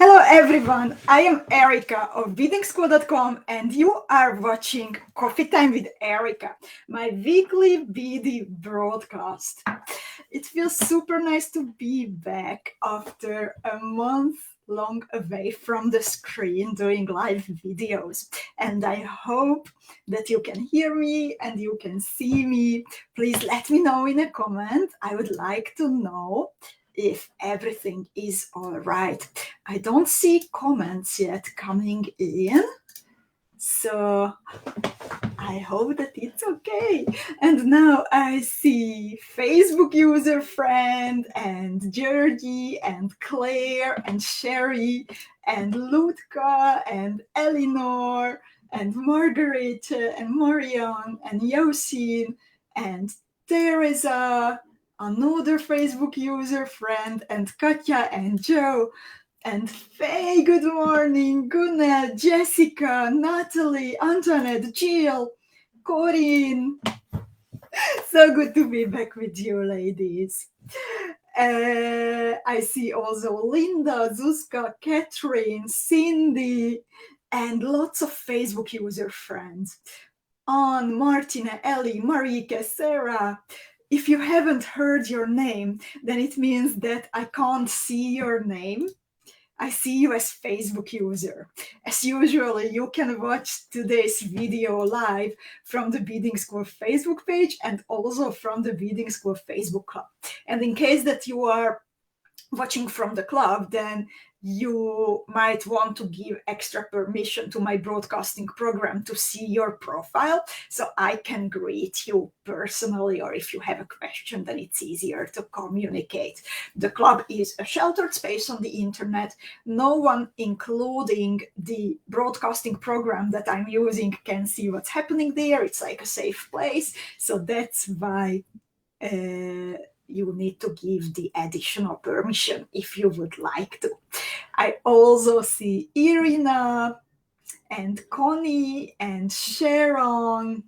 Hello everyone, I am Erika of beadwork.com and you are watching Coffee Time with Erika, my weekly BD broadcast. It feels super nice to be back after a month long away from the screen doing live videos, and I hope that you can hear me and you can see me. Please let me know in a comment. I would like to know if everything is all right. I don't see comments yet coming in, so I hope that it's okay. And now I see Facebook user friend and Georgie and Claire and Sherry and Lutka and Eleanor and Margarete and Marion and Yosin and Teresa, another Facebook user friend, and Katja and Joe and Faye. Good morning, Gunnar, Jessica, Natalie, Antoinette, Jill, Corinne. So good to be back with you, ladies. I see also Linda, Zuzka, Catherine, Cindy, and lots of Facebook user friends. Anne, Martina, Ellie, Marika, Sarah. If you haven't heard your name, then it means that I can't see your name. I see you as Facebook user. As usual, you can watch today's video live from the Beading School Facebook page and also from the Beading School Facebook club. And in case that you are watching from the club, then you might want to give extra permission to my broadcasting program to see your profile so I can greet you personally, or if you have a question, then it's easier to communicate. The club is a sheltered space on the internet. No one, including the broadcasting program that I'm using, can see what's happening there. It's like a safe place. So that's why you need to give the additional permission if you would like to. I also see Irina and Connie and Sharon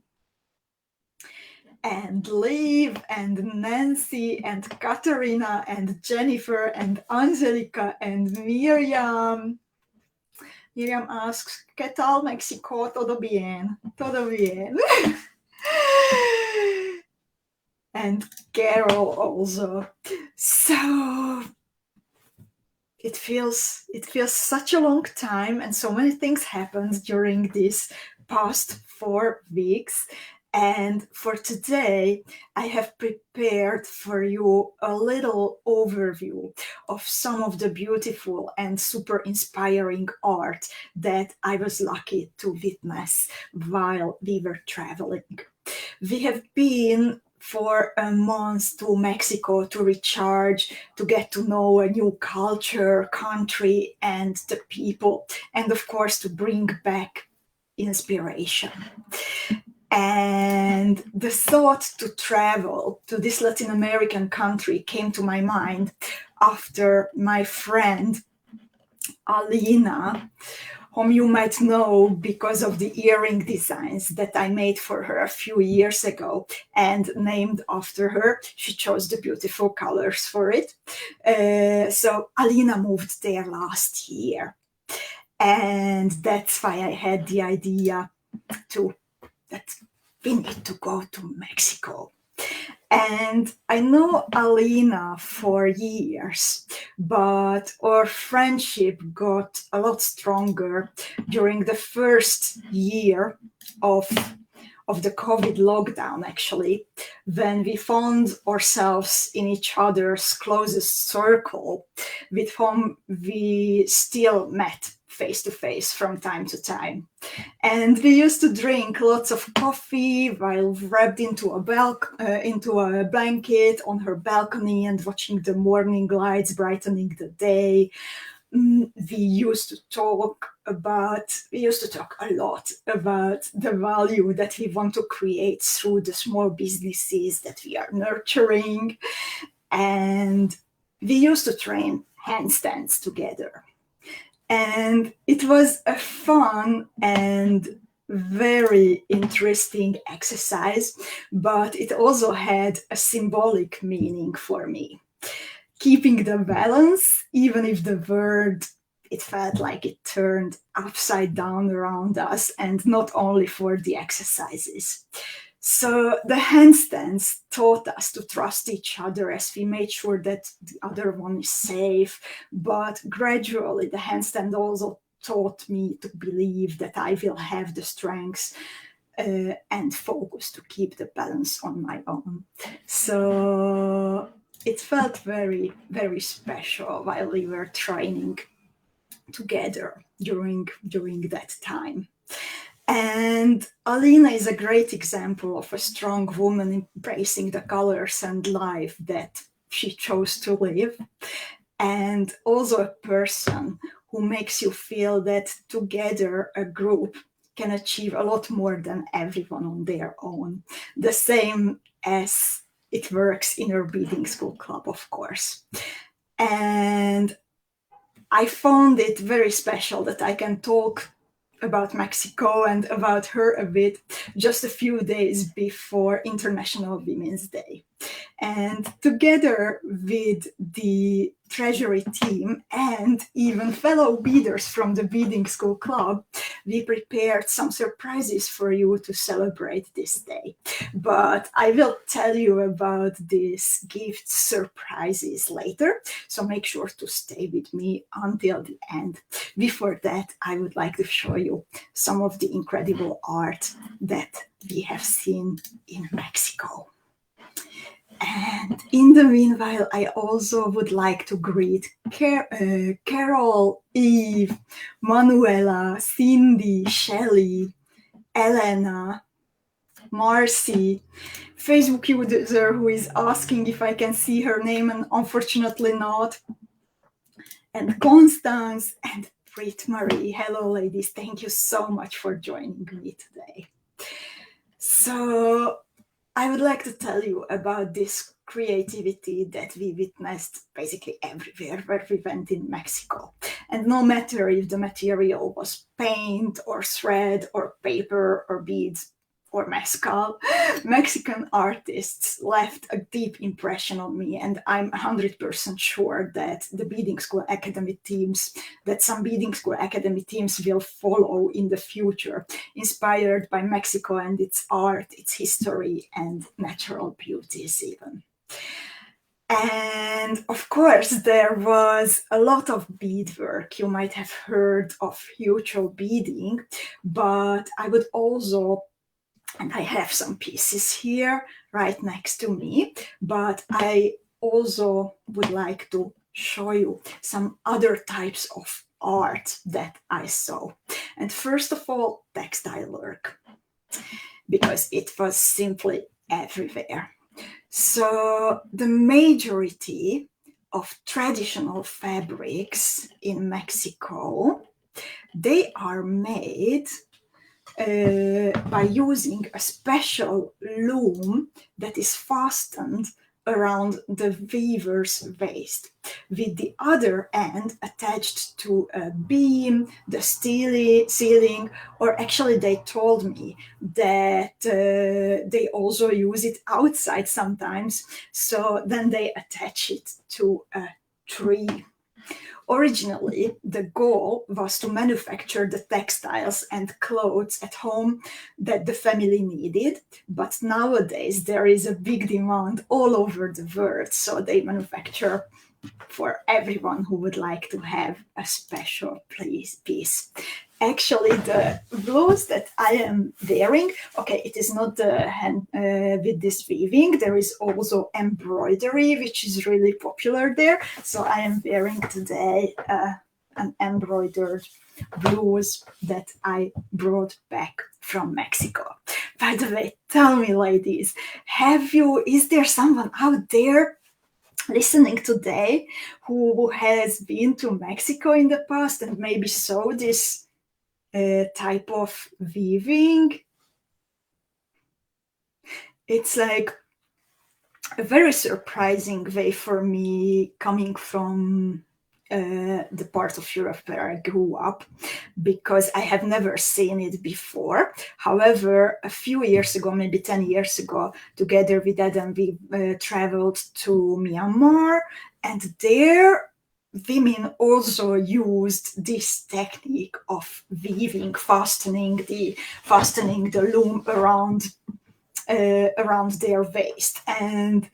and Liv and Nancy and Katarina and Jennifer and Angelica and Miriam. Miriam asks, ¿Qué tal México? Todo bien? Todo bien. And Carol also. So it feels such a long time, and so many things happened during these past 4 weeks. And for today, I have prepared for you a little overview of some of the beautiful and super inspiring art that I was lucky to witness while we were traveling. We have been for a month to Mexico to recharge, to get to know a new culture, country, and the people, and of course to bring back inspiration. And the thought to travel to this Latin American country came to my mind after my friend Alina, whom you might know because of the earring designs that I made for her a few years ago and named after her. She chose the beautiful colors for it. So Alina moved there last year. And that's why I had the idea that we need to go to Mexico. And I know Alina for years, but our friendship got a lot stronger during the first year of the COVID lockdown, actually, when we found ourselves in each other's closest circle, with whom we still met face to face from time to time. And we used to drink lots of coffee while wrapped into a blanket on her balcony and watching the morning lights brightening the day. We used to talk a lot about the value that we want to create through the small businesses that we are nurturing. And we used to train handstands together. And it was a fun and very interesting exercise, but it also had a symbolic meaning for me. Keeping the balance, even if the word it felt like it turned upside down around us, and not only for the exercises. So the handstands taught us to trust each other as we made sure that the other one is safe. But gradually, the handstand also taught me to believe that I will have the strength and focus to keep the balance on my own. So it felt very, very special while we were training together during that time. And Alina is a great example of a strong woman embracing the colors and life that she chose to live, and also a person who makes you feel that together a group can achieve a lot more than everyone on their own. The same as it works in our beading school club, of course. And I found it very special that I can talk about Mexico and about her a bit just a few days before International Women's Day. And together with the treasury team and even fellow beaders from the beading school club, we prepared some surprises for you to celebrate this day. But I will tell you about these gift surprises later, so make sure to stay with me until the end. Before that, I would like to show you some of the incredible art that we have seen in Mexico. And in the meanwhile, I also would like to greet Carol, Eve, Manuela, Cindy, Shelley, Elena, Marcy, Facebook user who is asking if I can see her name and unfortunately not, and Constance and Brit Marie. Hello, ladies. Thank you so much for joining me today. So I would like to tell you about this creativity that we witnessed basically everywhere where we went in Mexico. And no matter if the material was paint or thread or paper or beads or mezcal, Mexican artists left a deep impression on me, and I'm 100% sure that the beading school academy teams, that some beading school academy teams will follow in the future, inspired by Mexico and its art, its history, and natural beauties even. And of course, there was a lot of beadwork. You might have heard of mutual beading, but I would also, and I have some pieces here right next to me, but I also would like to show you some other types of art that I saw. And first of all, textile work, because it was simply everywhere. So the majority of traditional fabrics in Mexico, they are made by using a special loom that is fastened around the weaver's waist, with the other end attached to a beam, the ceiling, or actually they told me that they also use it outside sometimes, so then they attach it to a tree. Originally, the goal was to manufacture the textiles and clothes at home that the family needed, but nowadays there is a big demand all over the world, so they manufacture for everyone who would like to have a special piece. Actually, the blouse that I am wearing, okay, it is not the hand with this weaving. There is also embroidery, which is really popular there. So I am wearing today an embroidered blouse that I brought back from Mexico. By the way, tell me, ladies, is there someone out there listening today who has been to Mexico in the past and maybe saw this type of weaving? It's like a very surprising way for me, coming from the part of Europe where I grew up, because I have never seen it before. However, a few years ago, maybe 10 years ago, together with Adam, we traveled to Myanmar, and there women also used this technique of weaving, fastening the loom around their waist, and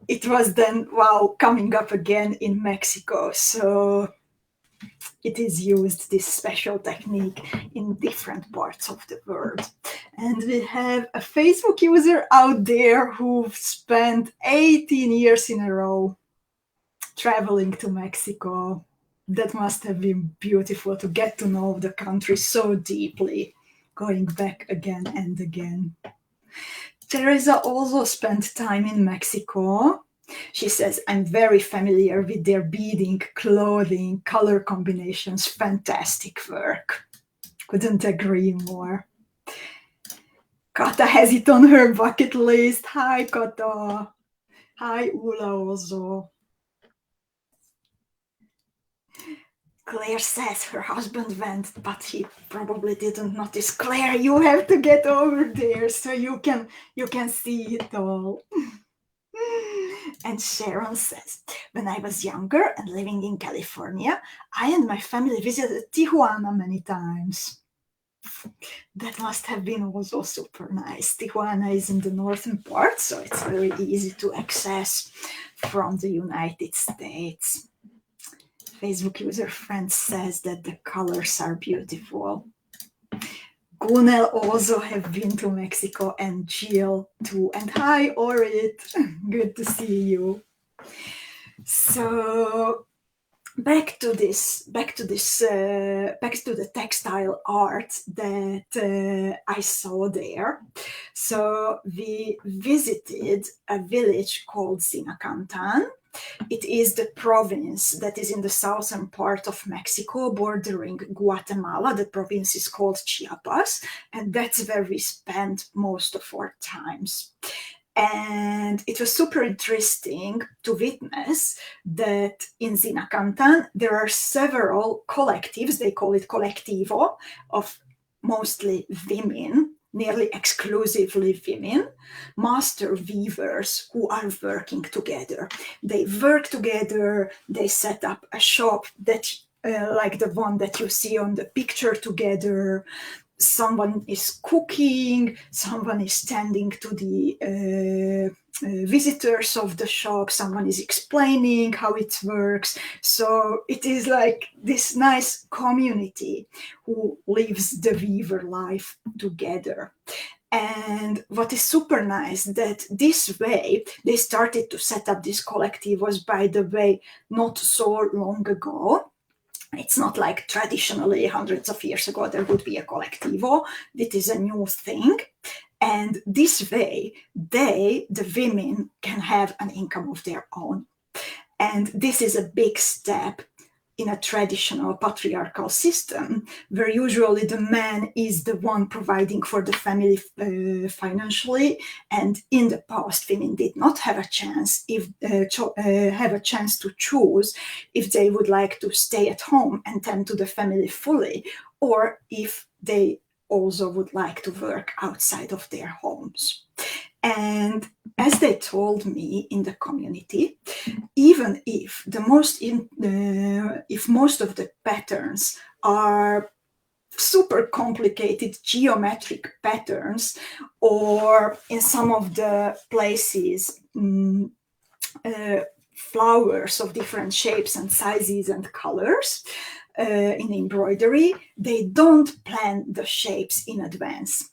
it was then coming up again in Mexico. So it is used, this special technique, in different parts of the world. And we have a Facebook user out there who spent 18 years in a row traveling to Mexico. That must have been beautiful to get to know the country so deeply, going back again and again. Teresa also spent time in Mexico. She says, I'm very familiar with their beading, clothing, color combinations, fantastic work. Couldn't agree more. Kata has it on her bucket list. Hi, Kata. Hi, Ula also. Claire says her husband went, but he probably didn't notice. Claire, you have to get over there so you can see it all. And Sharon says, when I was younger and living in California, I and my family visited Tijuana many times. That must have been also super nice. Tijuana is in the northern part, so it's very easy to access from the United States. Facebook user friend says that the colors are beautiful. Gunel also have been to Mexico, and Jill too. And hi, Orit. Good to see you. So back to the textile art that I saw there. So we visited a village called Zinacantan. It is the province that is in the southern part of Mexico, bordering Guatemala. The province is called Chiapas, and that's where we spent most of our times. And it was super interesting to witness that in Zinacantan, there are several collectives, they call it colectivo, of mostly women, nearly exclusively women, master weavers who are working together. They work together, they set up a shop that, like the one that you see on the picture together. Someone is cooking, someone is standing to the visitors of the shop, someone is explaining how it works. So it is like this nice community who lives the weaver life together. And what is super nice, that this way they started to set up this collective was, by the way, not so long ago. It's not like traditionally hundreds of years ago there would be a collectivo. It is a new thing. And this way, the women, can have an income of their own. And this is a big step in a traditional patriarchal system, where usually the man is the one providing for the family financially. And in the past, women did not have a chance to choose if they would like to stay at home and tend to the family fully, or if they also would like to work outside of their homes. And as they told me in the community, even if most of the patterns are super complicated geometric patterns, or in some of the places flowers of different shapes and sizes and colors in embroidery, they don't plan the shapes in advance.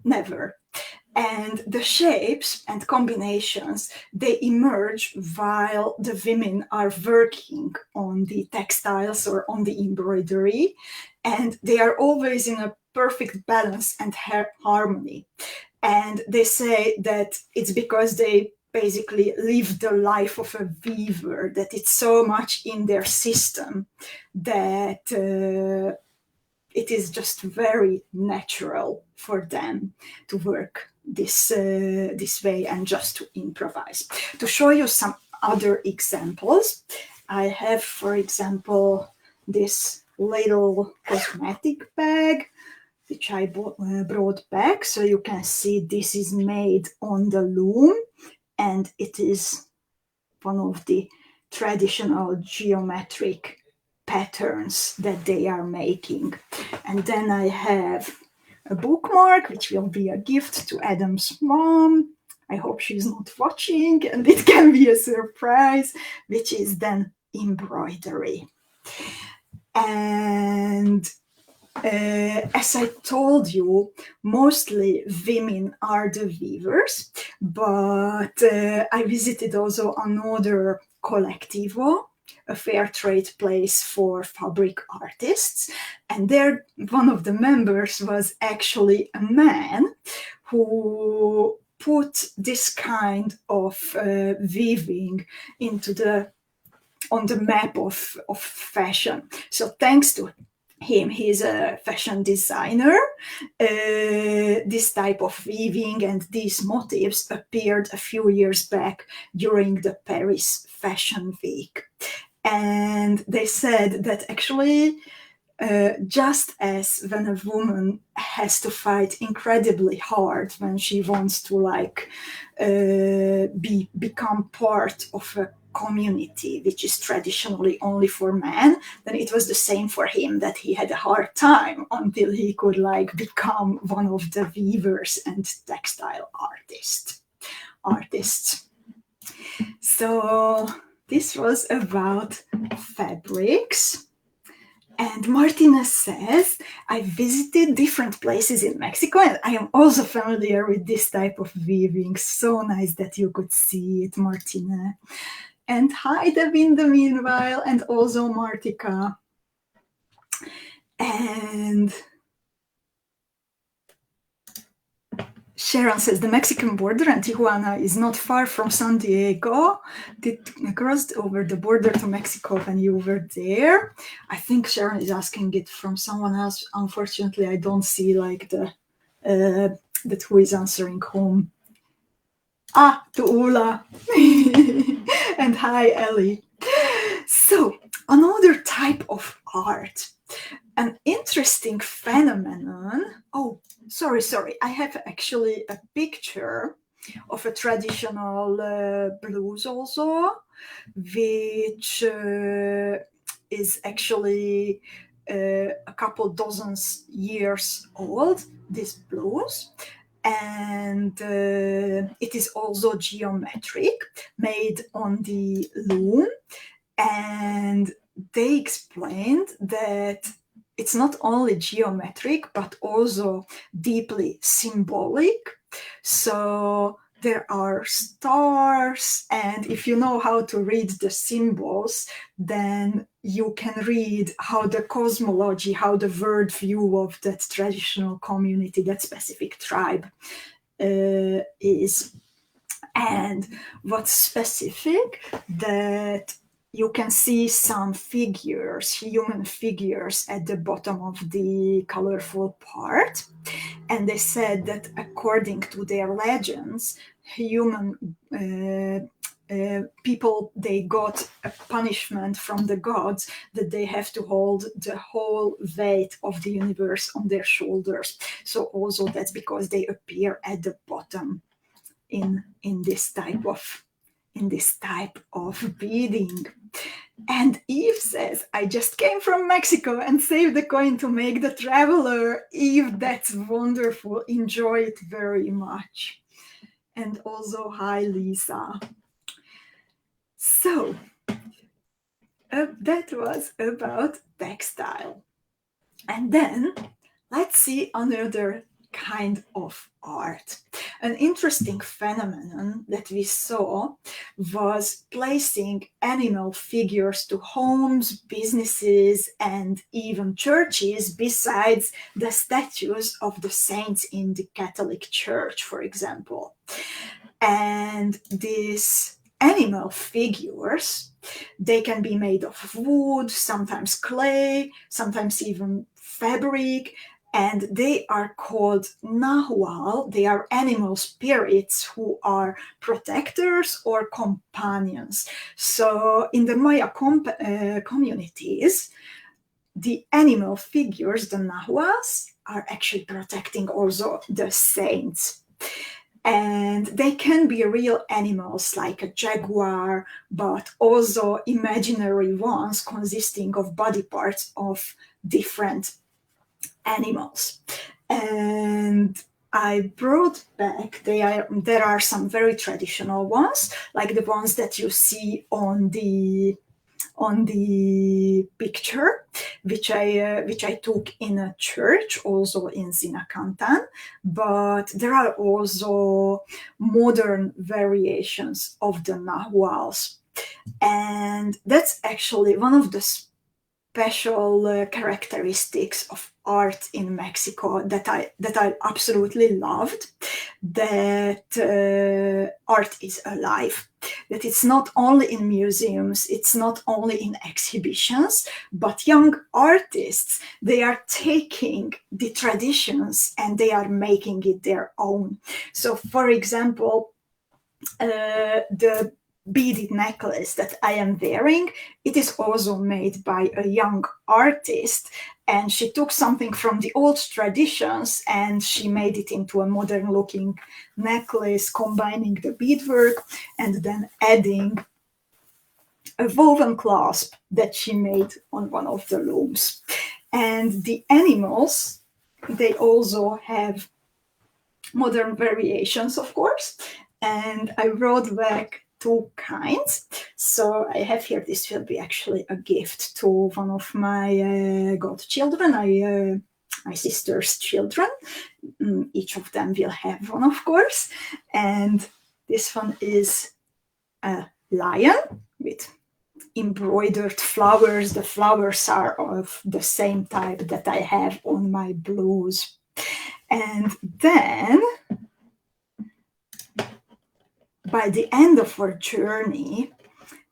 Never. And the shapes and combinations, they emerge while the women are working on the textiles or on the embroidery, and they are always in a perfect balance and harmony. And they say that it's because they basically live the life of a weaver, that it's so much in their system that it is just very natural for them to work this way and just to improvise. To show you some other examples, I have, for example, this little cosmetic bag, which I brought back. So you can see this is made on the loom, and it is one of the traditional geometric patterns that they are making. And then I have a bookmark, which will be a gift to Adam's mom. I hope she's not watching, and it can be a surprise, which is then embroidery. And as I told you, mostly women are the weavers, but I visited also another colectivo, a fair trade place for fabric artists, and there one of the members was actually a man who put this kind of weaving on the map of fashion. So thanks to him, he's a fashion designer. This type of weaving and these motifs appeared a few years back during the Paris Fashion Week. And they said that actually, just as when a woman has to fight incredibly hard when she wants to become part of a community which is traditionally only for men, then it was the same for him, that he had a hard time until he could become one of the weavers and textile artists. So this was about fabrics. And Martina says, I visited different places in Mexico and I am also familiar with this type of weaving. So nice that you could see it, Martina. And hi, Deb, in the meanwhile, and also Martika. And Sharon says, the Mexican border and Tijuana is not far from San Diego. Did you crossed over the border to Mexico when you were there? I think Sharon is asking it from someone else. Unfortunately, I don't see that who is answering whom. To Ula. And hi, Ellie. So, another type of art. An interesting phenomenon. Oh, sorry. I have actually a picture of a traditional blouse also, which is actually a couple dozen years old, this blouse. And it is also geometric, made on the loom. And they explained that it's not only geometric, but also deeply symbolic. So there are stars, and if you know how to read the symbols, then you can read how the cosmology, how the worldview of that traditional community, that specific tribe is. And what's specific, that you can see some figures, human figures, at the bottom of the colorful part. And they said that according to their legends, human people, they got a punishment from the gods that they have to hold the whole weight of the universe on their shoulders. So also that's because they appear at the bottom in this type of beading. And Eve says, I just came from Mexico and saved the coin to make the traveler. Eve, that's wonderful. Enjoy it very much. And also, hi, Lisa. So, that was about textile. And then, let's see another kind of art. An interesting phenomenon that we saw was placing animal figures to homes, businesses, and even churches besides the statues of the saints in the Catholic Church, for example. And these animal figures, they can be made of wood, sometimes clay, sometimes even fabric, and they are called nahual. They are animal spirits who are protectors or companions. So in the Maya communities, the animal figures, the nahuas, are actually protecting also the saints. And and they can be real animals like a jaguar, but also imaginary ones consisting of body parts of different animals. And I brought back, there are some very traditional ones, like the ones that you see on the picture, which I took in a church, also in Zinakantan. But there are also modern variations of the nahuals, and that's actually one of the special characteristics of art in Mexico that I absolutely loved. That art is alive. That it's not only in museums, it's not only in exhibitions, but young artists, they are taking the traditions and they are making it their own. So, for example, the beaded necklace that I am wearing, it is also made by a young artist, and she took something from the old traditions and she made it into a modern looking necklace, combining the beadwork and then adding a woven clasp that she made on one of the looms. And the animals, they also have modern variations, of course, and I brought back two kinds. So I have here, this will be actually a gift to one of my godchildren, my sister's children. Each of them will have one, of course. And this one is a lion with embroidered flowers. The flowers are of the same type that I have on my blouse. And then, by the end of our journey,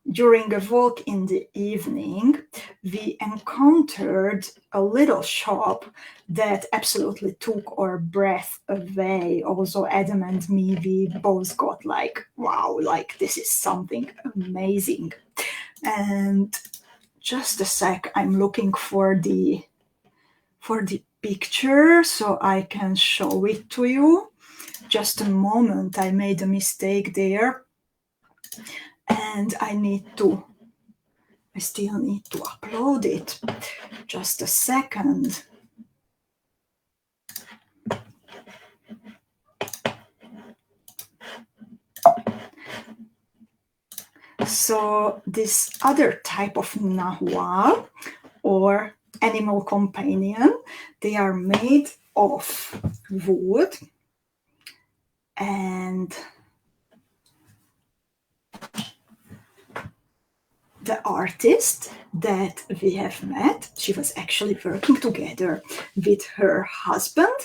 during a walk in the evening, we encountered a little shop that absolutely took our breath away. Also, Adam and me, we both got like, wow, like this is something amazing. And just a sec, I'm looking for the picture so I can show it to you. Just a moment, I made a mistake there, and I still need to upload it. Just a second. So this other type of nahual, or animal companion, they are made of wood, and the artist that we have met, she was actually working together with her husband,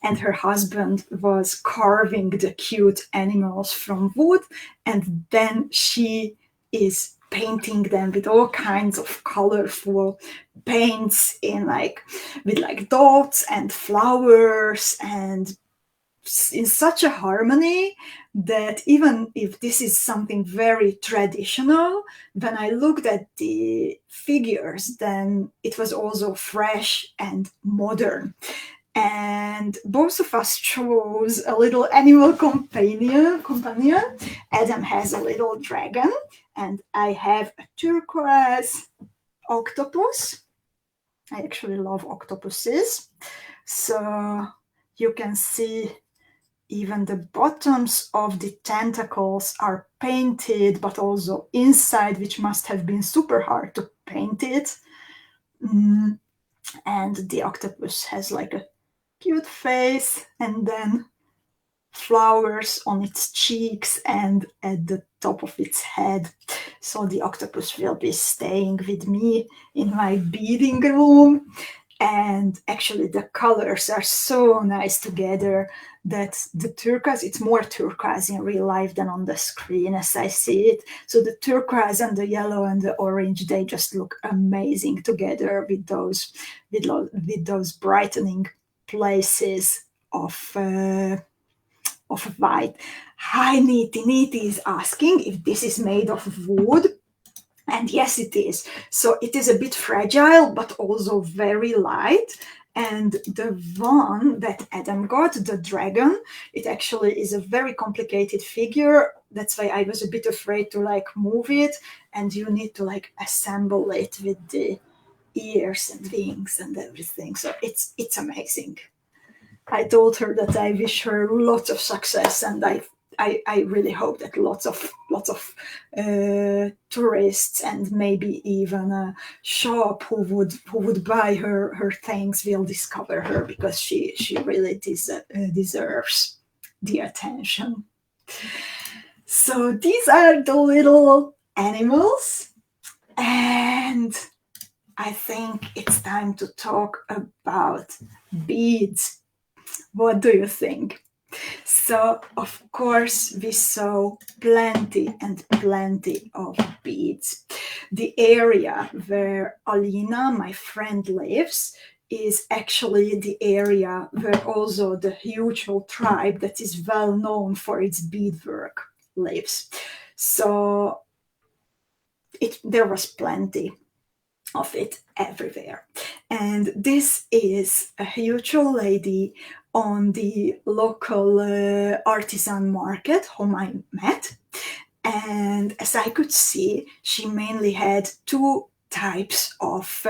and her husband was carving the cute animals from wood, and then she is painting them with all kinds of colorful paints with dots and flowers, and in such a harmony that even if this is something very traditional, when I looked at the figures, then it was also fresh and modern. And both of us chose a little animal companion. Adam has a little dragon, and I have a turquoise octopus. I actually love octopuses. So you can see even the bottoms of the tentacles are painted, but also inside, which must have been super hard to paint it. And the octopus has like a cute face, and then flowers on its cheeks and at the top of its head. So the octopus will be staying with me in my beading room. And actually the colors are so nice together that the turquoise, it's more turquoise in real life than on the screen as I see it. So the turquoise and the yellow and the orange, they just look amazing together with those brightening places of white. Hi Niti is asking if this is made of wood. And yes, it is. So it is a bit fragile, but also very light. And the one that Adam got, the dragon, it actually is a very complicated figure. That's why I was a bit afraid to like move it, and you need to like assemble it with the ears and wings and everything. So it's amazing. I told her that I wish her lots of success, and I really hope that lots of tourists and maybe even a shop who would buy her things will discover her, because she really deserves the attention. So these are the little animals, and I think it's time to talk about beads. What do you think? So, of course, we saw plenty and plenty of beads. The area where Alina, my friend, lives is actually the area where also the 𝐁𝐄𝐃𝐃 tribe that is well known for its beadwork lives. So there was plenty of it everywhere. And this is a 𝐁𝐄𝐃 lady on the local artisan market whom I met. And as I could see, she mainly had two types of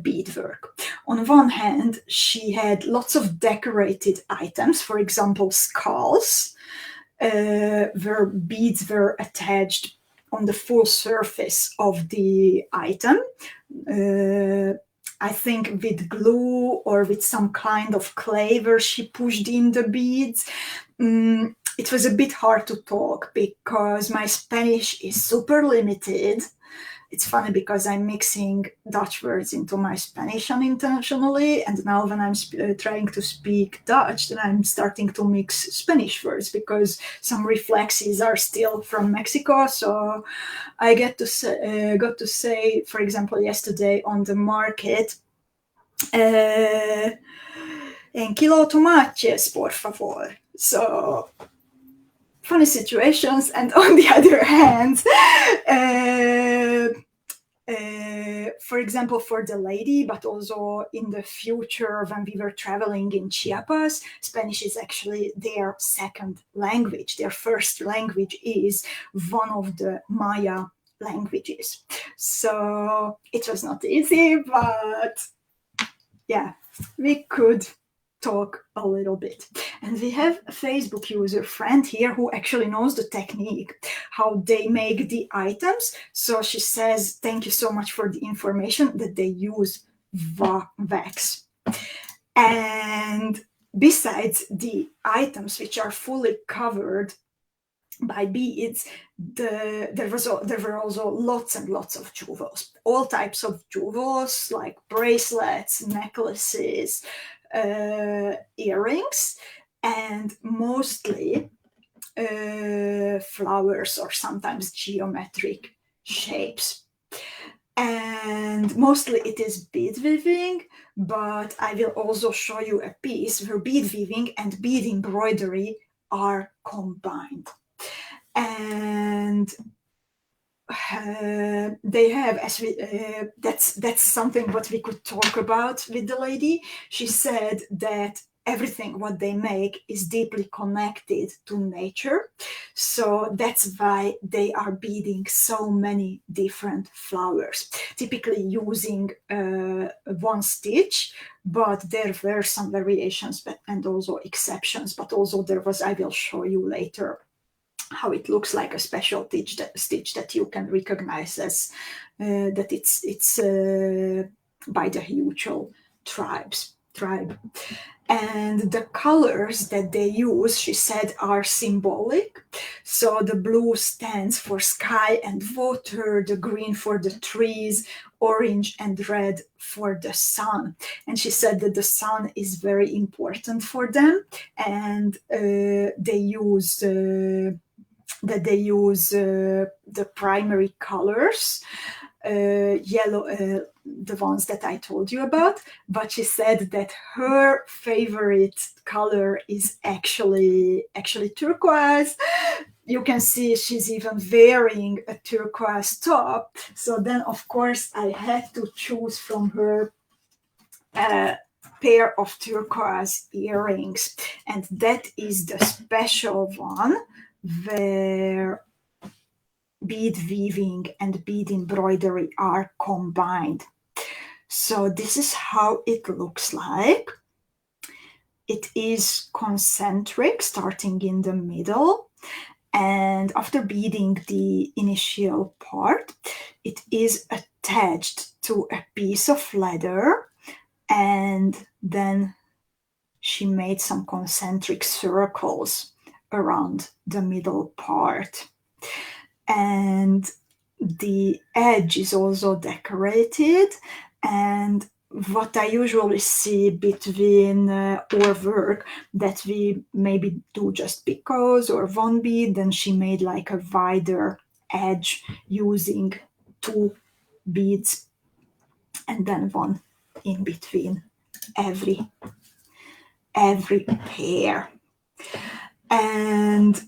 beadwork. On one hand, she had lots of decorated items, for example, skulls, where beads were attached on the full surface of the item. I think with glue or with some kind of clay where she pushed in the beads. It was a bit hard to talk because my Spanish is super limited. It's funny because I'm mixing Dutch words into my Spanish unintentionally, and now when I'm trying to speak Dutch, then I'm starting to mix Spanish words because some reflexes are still from Mexico. So I got to say, for example, yesterday on the market, en kilo tomates, por favor. So funny situations. And on the other hand, for example, for the lady, but also in the future when we were traveling in Chiapas, Spanish is actually their second language. Their first language is one of the Maya languages. So it was not easy, but yeah, we could talk a little bit. And we have a Facebook user friend here who actually knows the technique, how they make the items. So she says, thank you so much for the information, that they use wax. And besides the items which are fully covered by beads, there were also lots and lots of jewels, all types of jewels like bracelets, necklaces, earrings, and mostly flowers or sometimes geometric shapes. And mostly it is bead weaving, but I will also show you a piece where bead weaving and bead embroidery are combined. And they have, as we that's something what we could talk about with the lady. She said that everything what they make is deeply connected to nature, so that's why they are beading so many different flowers, typically using one stitch, but there were some variations and also exceptions. But also there was, I will show you later how it looks like a special stitch that you can recognize as that it's by the 𝐁𝐄𝐃 tribe. And the colors that they use, she said, are symbolic. So the blue stands for sky and water, the green for the trees, orange and red for the sun. And she said that the sun is very important for them, and they use the primary colors, yellow, the ones that I told you about. But she said that her favorite color is actually turquoise. You can see she's even wearing a turquoise top. So then, of course, I had to choose from her pair of turquoise earrings, and that is the special one where bead weaving and bead embroidery are combined. So this is how it looks like. It is concentric, starting in the middle, and after beading the initial part, it is attached to a piece of leather, and then she made some concentric circles around the middle part. And the edge is also decorated, and what I usually see between our work that we maybe do just because or one bead, then she made like a wider edge using 2 beads and then one in between every pair. And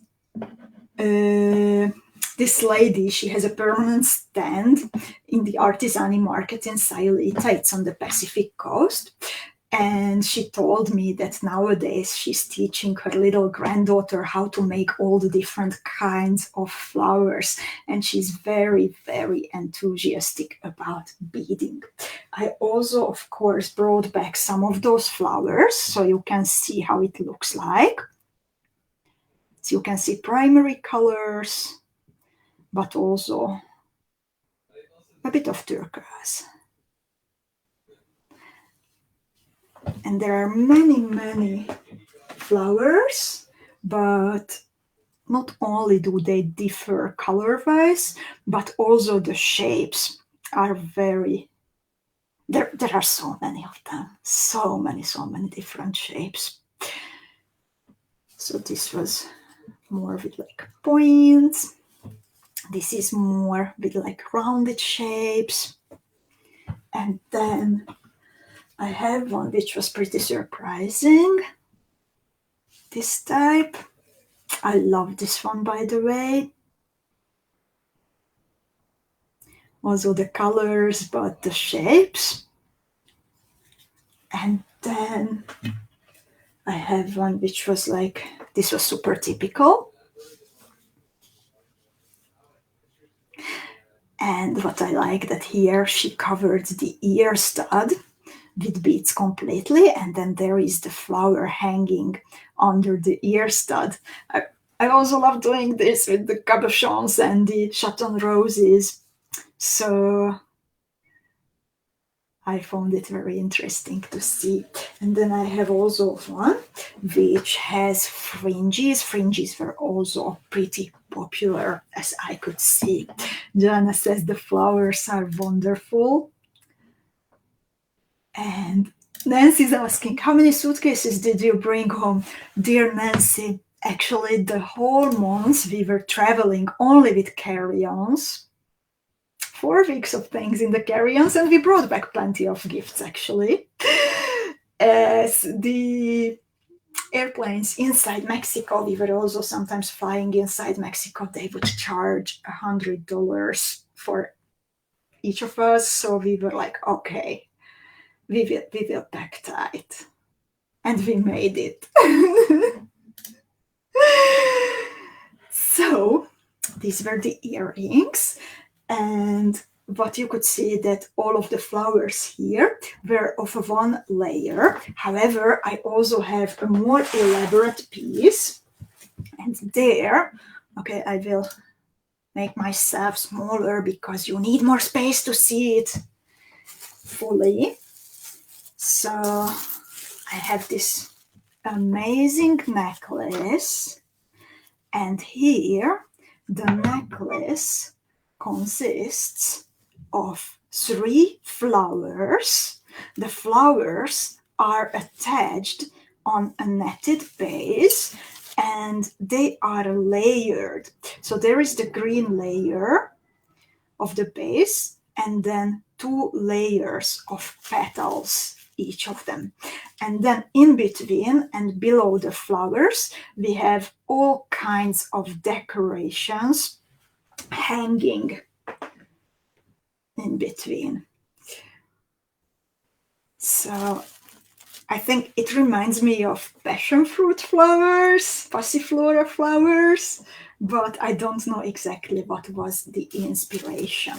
this lady, she has a permanent stand in the artisani market in Sayulita. It's on the Pacific coast. And she told me that nowadays she's teaching her little granddaughter how to make all the different kinds of flowers. And she's very, very enthusiastic about beading. I also, of course, brought back some of those flowers so you can see how it looks like. So you can see primary colors, but also a bit of turquoise. And there are many, many flowers, but not only do they differ color-wise, but also the shapes are very, there are so many of them, so many different shapes. So this was more with like points. This is more with like rounded shapes. And then I have one which was pretty surprising. This type. I love this one, by the way. Also the colors, but the shapes. And then I have one which was like, this was super typical. And what I like that here she covered the ear stud with beads completely, and then there is the flower hanging under the ear stud. I also love doing this with the cabochons and the chaton roses. So I found it very interesting to see. And then I have also one which has fringes. Fringes were also pretty popular, as I could see. Joanna says the flowers are wonderful. And Nancy's asking, how many suitcases did you bring home? Dear Nancy, actually the whole month we were traveling only with carry-ons. 4 weeks of things in the carry-ons, and we brought back plenty of gifts, actually. As the airplanes inside Mexico, we were also sometimes flying inside Mexico, they would charge $100 for each of us. So we were like, okay, we will pack tight. And we made it. So these were the earrings. And what you could see that all of the flowers here were of one layer. However, I also have a more elaborate piece. And there, okay, I will make myself smaller because you need more space to see it fully. So I have this amazing necklace, and here the necklace consists of 3 flowers. The flowers are attached on a netted base, and they are layered. So there is the green layer of the base, and then 2 layers of petals, each of them. And then in between and below the flowers, we have all kinds of decorations hanging in between. So I think it reminds me of passion fruit flowers, passiflora flowers, but I don't know exactly what was the inspiration.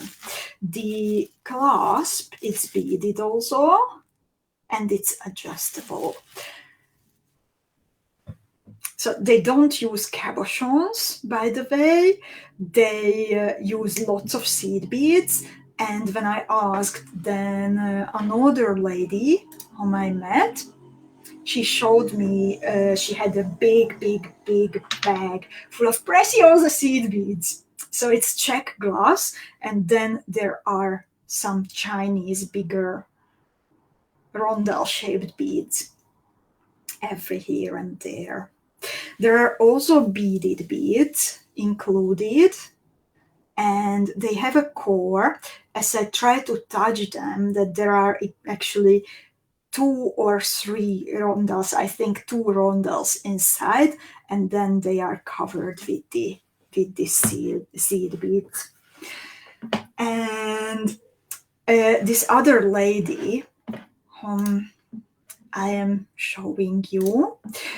The clasp is beaded also, and it's adjustable. So they don't use cabochons, by the way. They use lots of seed beads. And when I asked then another lady whom I met, she showed me she had a big bag full of preciosa seed beads. So it's Czech glass, and then there are some Chinese bigger rondel-shaped beads every here and there. There are also beaded beads included, and they have a core. As I try to touch them, that there are actually 2 or 3 rondels, I think 2 rondels inside, and then they are covered with the seed beads. And this other lady whom I am showing you,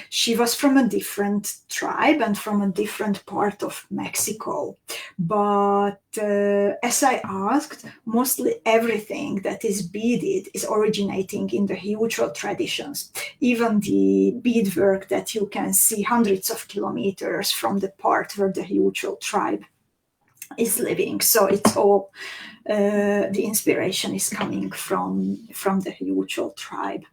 she was from a different tribe and from a different part of Mexico. But as I asked, mostly everything that is beaded is originating in the 𝐁𝐄𝐃 traditions. Even the beadwork that you can see hundreds of kilometers from the part where the 𝐁𝐄𝐃 tribe is living. So it's all, the inspiration is coming from the 𝐁𝐄𝐃 tribe.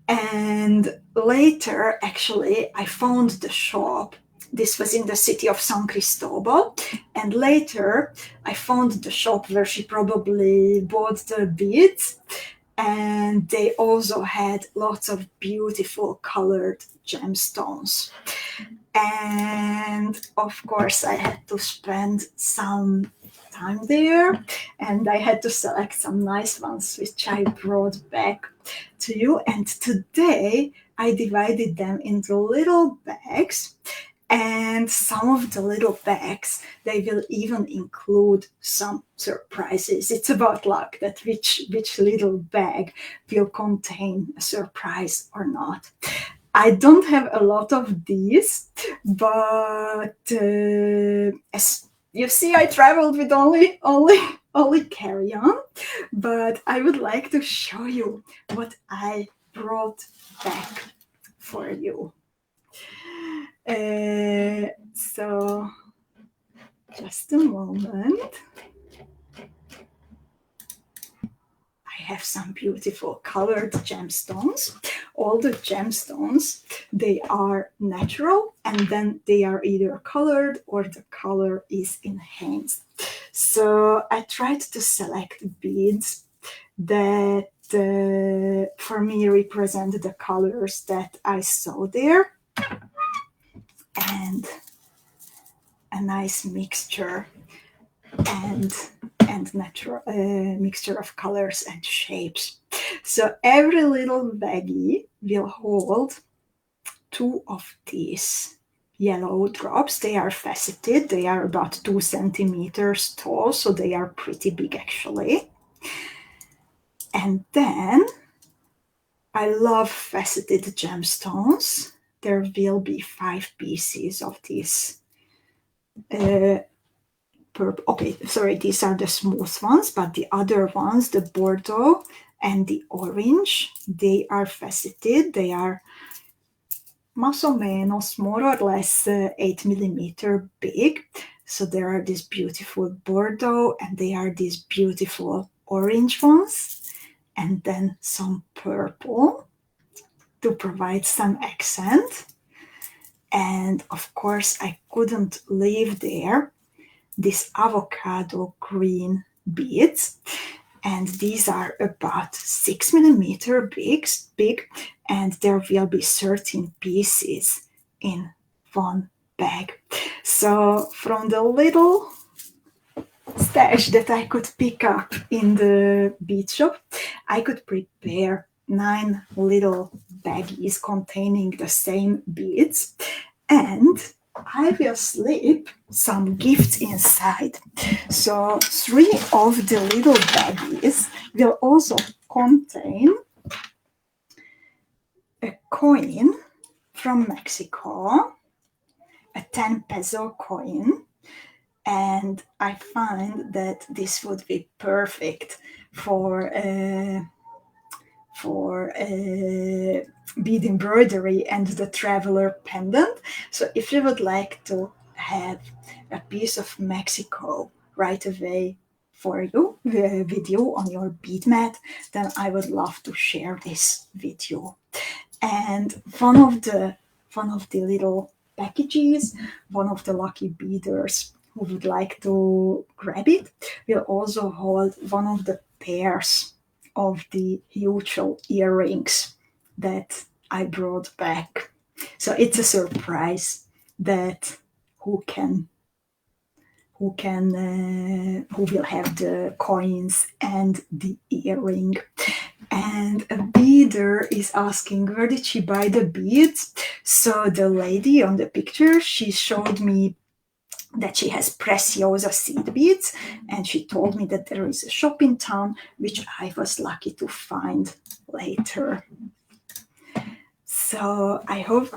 And later, actually, I found the shop. This was in the city of San Cristobal. And later, I found the shop where she probably bought the beads. And they also had lots of beautiful colored gemstones. And of course, I had to spend some time there, and I had to select some nice ones, which I brought back to you. And today I divided them into little bags, and some of the little bags, they will even include some surprises. It's about luck that which little bag will contain a surprise or not. I don't have a lot of these, but as you see, I traveled with only carry-on, but I would like to show you what I brought back for you. So just a moment. I have some beautiful colored gemstones. All the gemstones, they are natural, and then they are either colored or the color is enhanced. So I tried to select beads that for me represent the colors that I saw there, and a nice mixture and natural mixture of colors and shapes. So every little baggie will hold 2 of these yellow drops. They are faceted. They are about 2 centimeters tall, so they are pretty big actually. And then I love faceted gemstones. There will be 5 pieces of these okay, sorry, these are the smooth ones, but the other ones, the Bordeaux and the orange, they are faceted. They are más o menos, more or less 8 millimeter big. So there are these beautiful Bordeaux, and they are these beautiful orange ones, and then some purple to provide some accent. And of course, I couldn't leave there this avocado green beads, and these are about 6 millimeter big, and there will be 13 pieces in one bag. So from the little stash that I could pick up in the bead shop, I could prepare 9 little baggies containing the same beads, and I will slip some gifts inside. So 3 of the little baggies will also contain a coin from Mexico, a 10 peso coin, and I find that this would be perfect for bead embroidery and the traveler pendant. So if you would like to have a piece of Mexico right away for you, with you on your bead mat, then I would love to share this with you. And one of the little packages, one of the lucky beaders who would like to grab it will also hold one of the pairs of the 𝐁𝐄𝐃 earrings that I brought back. So it's a surprise that who will have the coins and the earring. And a beader is asking, where did she buy the beads? So the lady on the picture, she showed me that she has preciosa seed beads, and she told me that there is a shop in town, which I was lucky to find later. So I hope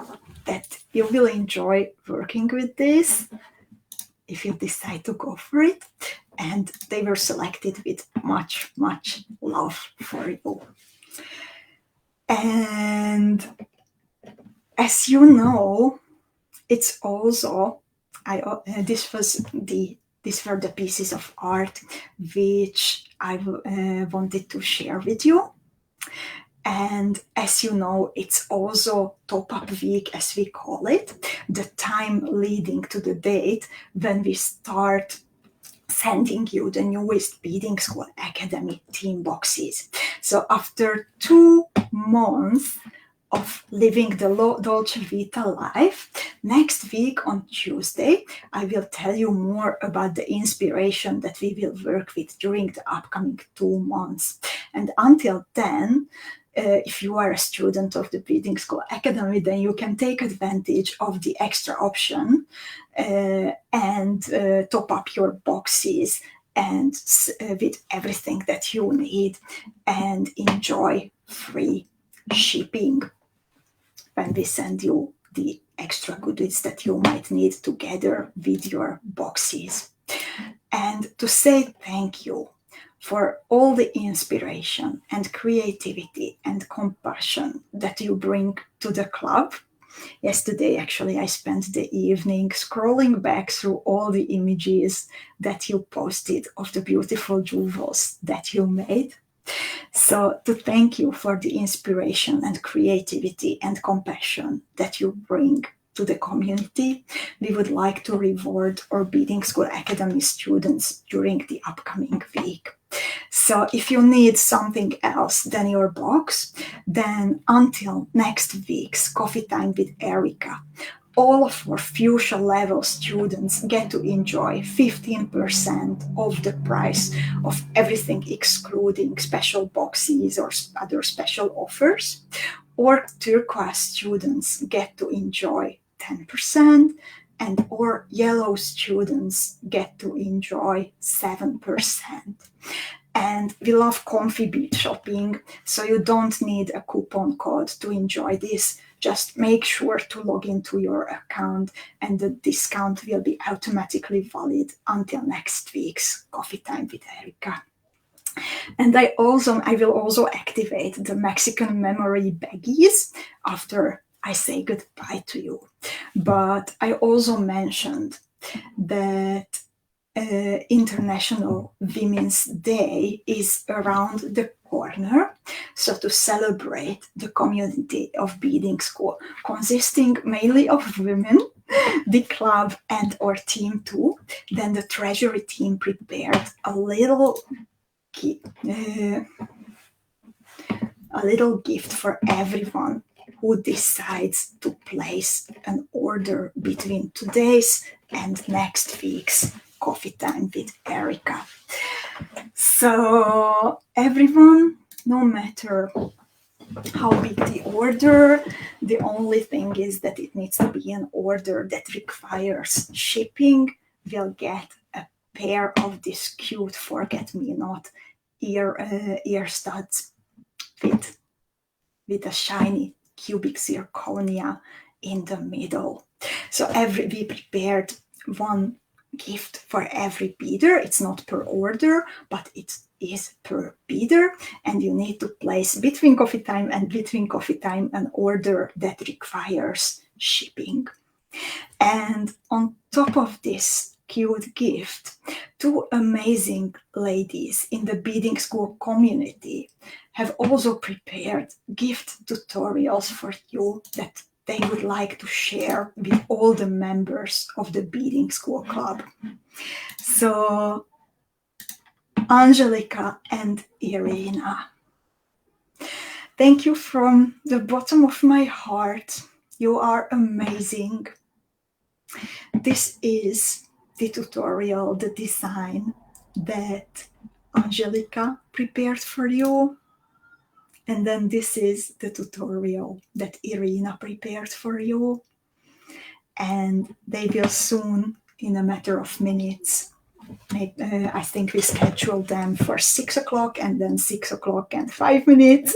that you will enjoy working with this if you decide to go for it. And they were selected with much, much love for you. And as you know, it's also these were the pieces of art which I wanted to share with you. And as you know, it's also top-up week, as we call it, the time leading to the date when we start sending you the newest Beading School Academy theme boxes. So after 2 months of living the Dolce Vita life, next week on Tuesday, I will tell you more about the inspiration that we will work with during the upcoming 2 months. And until then, if you are a student of the Beading School Academy, then you can take advantage of the extra option and top up your boxes and with everything that you need, and enjoy free shipping when we send you the extra goodies that you might need together with your boxes. And to say thank you for all the inspiration and creativity and compassion that you bring to the club. Yesterday, actually, I spent the evening scrolling back through all the images that you posted of the beautiful jewels that you made. So to thank you for the inspiration and creativity and compassion that you bring to the community, we would like to reward our Beading School Academy students during the upcoming week. So if you need something else than your box, then until next week's Coffee Time with Erika, all of our fuchsia level students get to enjoy 15% of the price of everything, excluding special boxes or other special offers. Or turquoise students get to enjoy 10%, and or yellow students get to enjoy 7%. And we love comfy bead shopping, so you don't need a coupon code to enjoy this. Just make sure to log into your account, and the discount will be automatically valid until next week's Coffee Time with Erika. And I will also activate the Mexican memory baggies after I say goodbye to you. But I also mentioned that International Women's Day is around the corner. So to celebrate the community of Beading School, consisting mainly of women, the club and our team too, then the treasury team prepared a little gift for everyone who decides to place an order between today's and next week's Coffee Time with Erika. So everyone, no matter how big the order, the only thing is that it needs to be an order that requires shipping, will get a pair of these cute forget-me-not ear studs with a shiny cubic zirconia in the middle. So we prepared one gift for every beader. It's not per order, but it is per beader, and you need to place between coffee time and between coffee time an order that requires shipping. And on top of this cute gift, two amazing ladies in the beading school community have also prepared gift tutorials for you that they would like to share with all the members of the beading school club. So Angelica and Irina, thank you from the bottom of my heart. You are amazing. This is the tutorial, the design that Angelica prepared for you. And then this is the tutorial that Irina prepared for you. And they will soon, in a matter of minutes, I think we scheduled them for 6 o'clock, and then 6 o'clock and 5 minutes,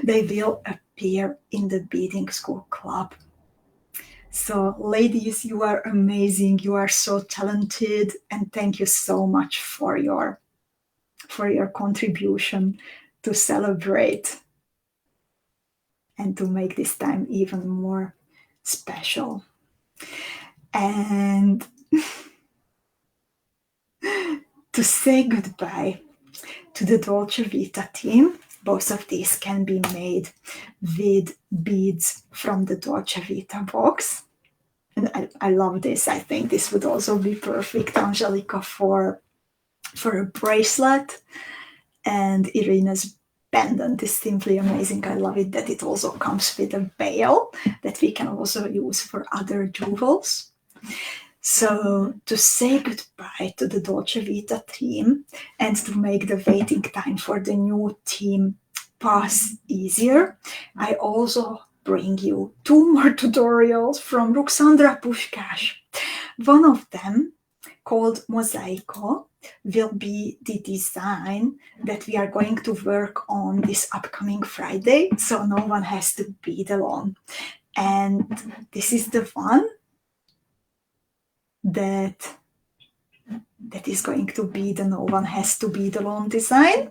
they will appear in the beading school club. So ladies, you are amazing. You are so talented, and thank you so much for your contribution to celebrate and to make this time even more special. And to say goodbye to the Dolce Vita team. Both of these can be made with beads from the Dolce Vita box. And I love this. I think this would also be perfect, Angelica, for a bracelet. And Irina's pendant is simply amazing. I love it that it also comes with a veil that we can also use for other jewels. So to say goodbye to the Dolce Vita team and to make the waiting time for the new team pass easier, I also bring you two more tutorials from Ruxandra Puskás. One of them, called Mosaico, will be the design that we are going to work on this upcoming Friday, so no one has to bead alone. And this is the one that is going to be the no one has to bead alone design.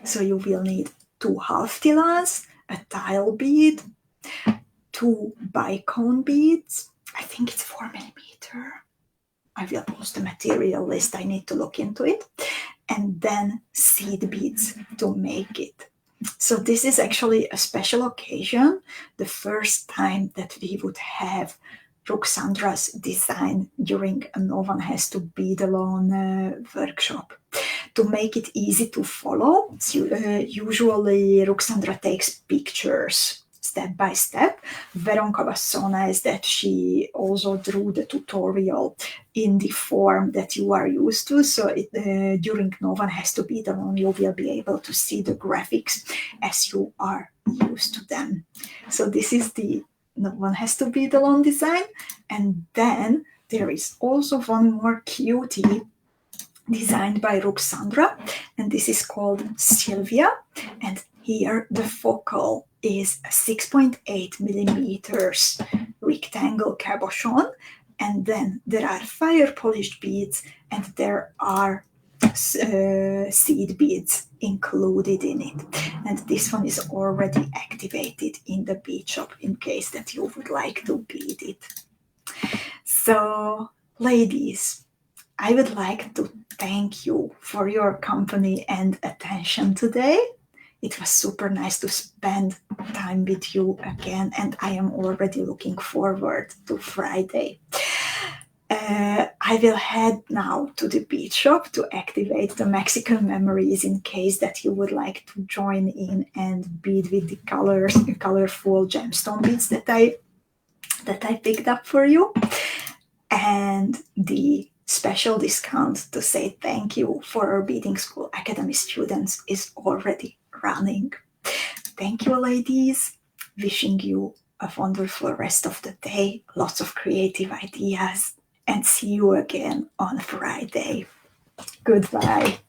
So you will need 2 half tillas, a tile bead, 2 bicone beads. I think it's 4 millimeter. I will post the material list. I need to look into it. And then seed beads to make it. So this is actually a special occasion, the first time that we would have Ruxandra's design during a No One Has to Bead Alone workshop. To make it easy to follow, usually Ruxandra takes pictures step by step. Veronka was so nice that she also drew the tutorial in the form that you are used to. So during No One Has to Bead Alone, you will be able to see the graphics as you are used to them. So this is the No One Has to Bead Alone design. And then there is also one more cutie designed by Ruxandra, and this is called Sylvia. And here the focal is a 6.8 millimeters rectangle cabochon, and then there are fire polished beads, and there are seed beads included in it. And this one is already activated in the bead shop in case that you would like to bead it. So, ladies, I would like to thank you for your company and attention today. It was super nice to spend time with you again, and I am already looking forward to Friday. I will head now to the bead shop to activate the Mexican memories in case that you would like to join in and bead with the colorful gemstone beads that I picked up for you. And the special discount to say thank you for our Beading School Academy students is already running. Thank you, ladies. Wishing you a wonderful rest of the day, lots of creative ideas, and see you again on Friday. Goodbye.